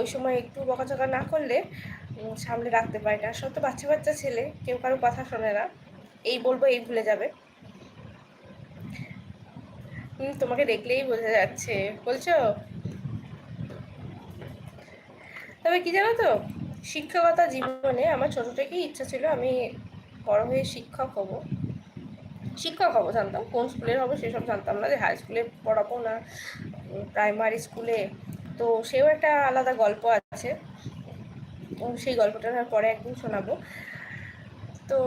ওই সময় একটু বকাঝকা না করলে সামলে রাখতে পারি না। আসলে তো বাচ্চা বাচ্চা ছেলে, কেউ কারো কথা শোনে না, এই বলবো এই ভুলে যাবে। তোমাকে দেখলেই বোঝা যাচ্ছে বলছো। তবে কি জানো তো, শিক্ষকতা জীবনে আমার ছোট থেকেই ইচ্ছা ছিল আমি বড় হয়ে শিক্ষক হব জানতাম, কোন স্কুলের হবো সেসব জানতাম না, যে হাই স্কুলে পড়াবো না প্রাইমারি স্কুলে। তো সেও একটা আলাদা গল্প আছে, সেই গল্পটা পরে একদিন শোনাবো। তো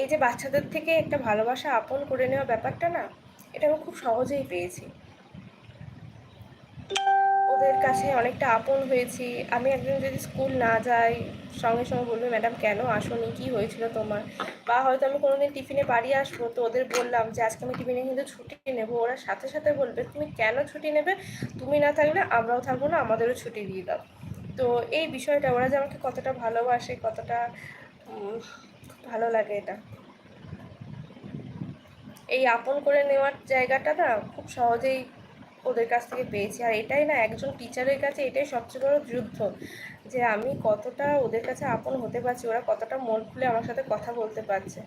এই যে বাচ্চাদের থেকে একটা ভালোবাসা আপন করে নেওয়া ব্যাপারটা না, এটা আমি খুব সহজেই পেয়েছি। ওদের কাছে অনেকটা আপন হয়েছি। আমি একদিন যদি স্কুল না যাই, সঙ্গে সঙ্গে বলবে ম্যাডাম কেন আসোনি, কী হয়েছিল তোমার। বা হয়তো আমি কোনোদিন টিফিনে বাড়ি আসবো, তো ওদের বললাম যে আজকে আমি টিফিনে কিন্তু ছুটি নেব, ওরা সাথে সাথে বলবে তুমি কেন ছুটি নেবে, তুমি না থাকলে আমরাও থাকবো না, আমাদেরও ছুটি দিয়ে দাও। তো এই বিষয়টা ওরা যে আমাকে কতটা ভালোবাসে, কতটা ভালো লাগে এটা। এই আপন করে নেওয়ার জায়গাটা না খুব সহজেই ওদের কাছ থেকে পেয়েছি। আর এটাই না একজন টিচারের কাছে এটাই সবচেয়ে বড় যুদ্ধ, যে আমি কতটা ওদের কাছে আপন হতে পারছি, ওরা কতটা মন খুলে আমার সাথে কথা বলতে পারছে।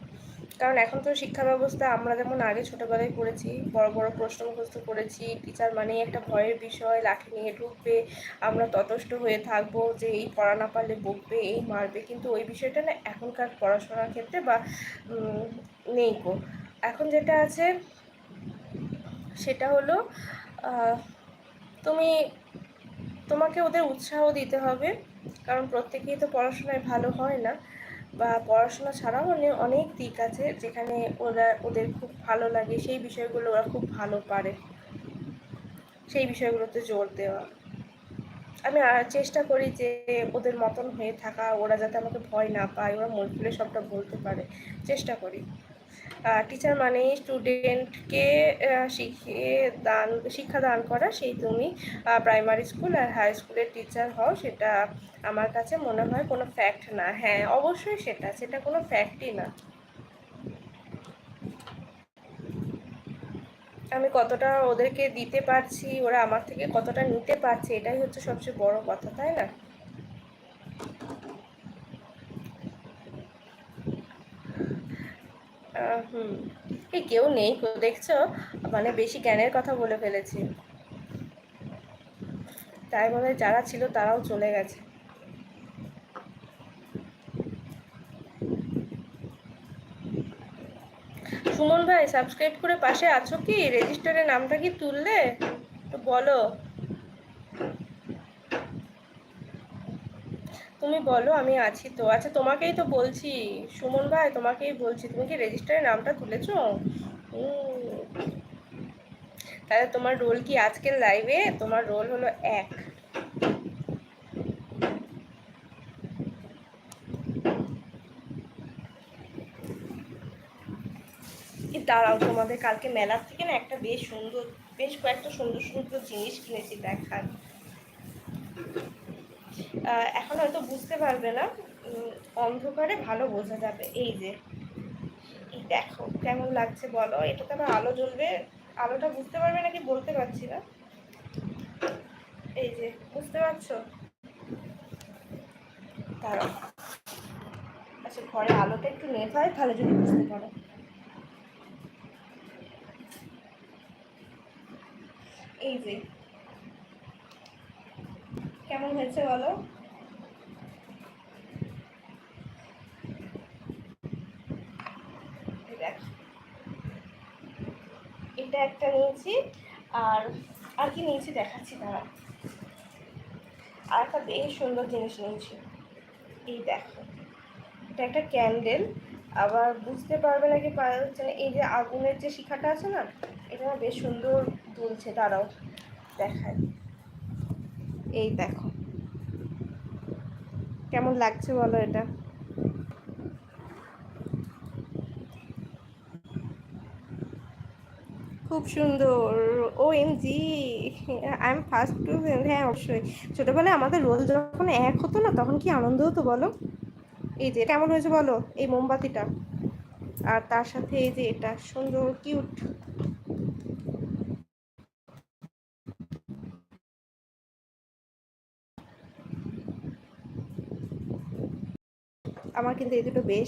কারণ এখন তো শিক্ষা ব্যবস্থা আমরা যেমন আগে ছোটোবেলায় পড়েছি, বড় বড় প্রশ্ন মুখস্থ করেছি, টিচার মানেই একটা ভয়ের বিষয়, লাঠি নিয়ে ঢুকবে, আমরা ততষ্ট হয়ে থাকবো যে এই পড়া না পারলে বকবে, এই মারবে। কিন্তু ওই বিষয়টা না এখনকার পড়াশোনার ক্ষেত্রে বা নেই গো। এখন যেটা আছে সেটা হলো তুমি তোমাকে ওদের উৎসাহ দিতে হবে, কারণ প্রত্যেকেই তো পড়াশোনায় ভালো হয় না, বা পড়াশোনা ছাড়াও অনেক দিক আছে যেখানে ওদের খুব ভালো লাগে, সেই বিষয়গুলো ওরা খুব ভালো পারে, সেই বিষয়গুলোতে জোর দেওয়া। আমি চেষ্টা করি যে ওদের মতন হয়ে থাকা, ওরা যাতে আমাকে ভয় না পায়, ওরা মন খুলে সবটা বলতে পারে, চেষ্টা করি। টিচার মানে স্টুডেন্টকে শিক্ষা দান করা, সেই তুমি প্রাইমারি স্কুল আর হাই স্কুলের টিচার হও, সেটা আমার কাছে মনে হয় কোনো ফ্যাক্ট না। হ্যাঁ অবশ্যই সেটা কোনো ফ্যাক্টই না। আমি কতটা ওদেরকে দিতে পারছি, ওরা আমার থেকে কতটা নিতে পারছে, এটাই হচ্ছে সবচেয়ে বড় কথা, তাই না? হুম। এই কেউ নেই দেখছো, মানে বেশি জ্ঞানের কথা বলে ফেলেছি, তাই বলে যারা ছিল তারাও চলে গেছে। সুমন ভাই সাবস্ক্রাইব করে পাশে আছো কি? রেজিস্টারের নামটা কি তুললে? তো বলো, তুমি বলো আমি আছি তো। আচ্ছা তোমাকেই তো বলছি, সুমন ভাই তোমাকেই বলছি, তুমি কি রেজিস্টারের নামটা তুলেছো? তাহলে তোমার রোল কি আজকের লাইভে? তোমার রোল হলো 1। দাঁড়াও, তোমাদের কালকে মেলার থেকে না একটা বেশ কয়েকটা সুন্দর সুন্দর জিনিস কিনেছি দেখার। এখন হয়তো বুঝতে পারবে না, অন্ধকারে ভালো বোঝা যাবে। এই যে এই দেখো কেমন লাগছে বলো, এটাতে আবার আলো জ্বলবে, আলোটা বুঝতে পারবে নাকি বলতে পারছি না। এই যে বুঝতে পারছো? দাঁড়াও, আচ্ছা ঘরে আলোটা একটু নেট হয় তাহলে যদি বুঝতে পারো। এই যে কেমন হয়েছে বলো? দেখো এটা একটা নিয়েছি, আর আর কি নিয়েছি দেখাচ্ছি দাঁড়া। আর একটা বেশ সুন্দর জিনিস নিয়েছি, এই দেখো, এটা একটা ক্যান্ডেল। আবার বুঝতে পারবে নাকি পাওয়া যাচ্ছে না, এই যে আগুনের যে শিখাটা আছে না, এটা না বেশ সুন্দর দুলছে, দাঁড়াও দেখায়। এই দেখো কেমন লাগছে বলো এটা? খুব সুন্দর। O M G, I am first too. হ্যাঁ অবশ্যই, ছোটবেলায় আমাদের রোল যখন 1 হতো না তখন কি আনন্দ হতো বলো। এই যে কেমন হয়েছে বলো এই মোমবাতিটা, আর তার সাথে এই যে এটা সুন্দর কিউট। আমার কিন্তু এই দুটো বেশ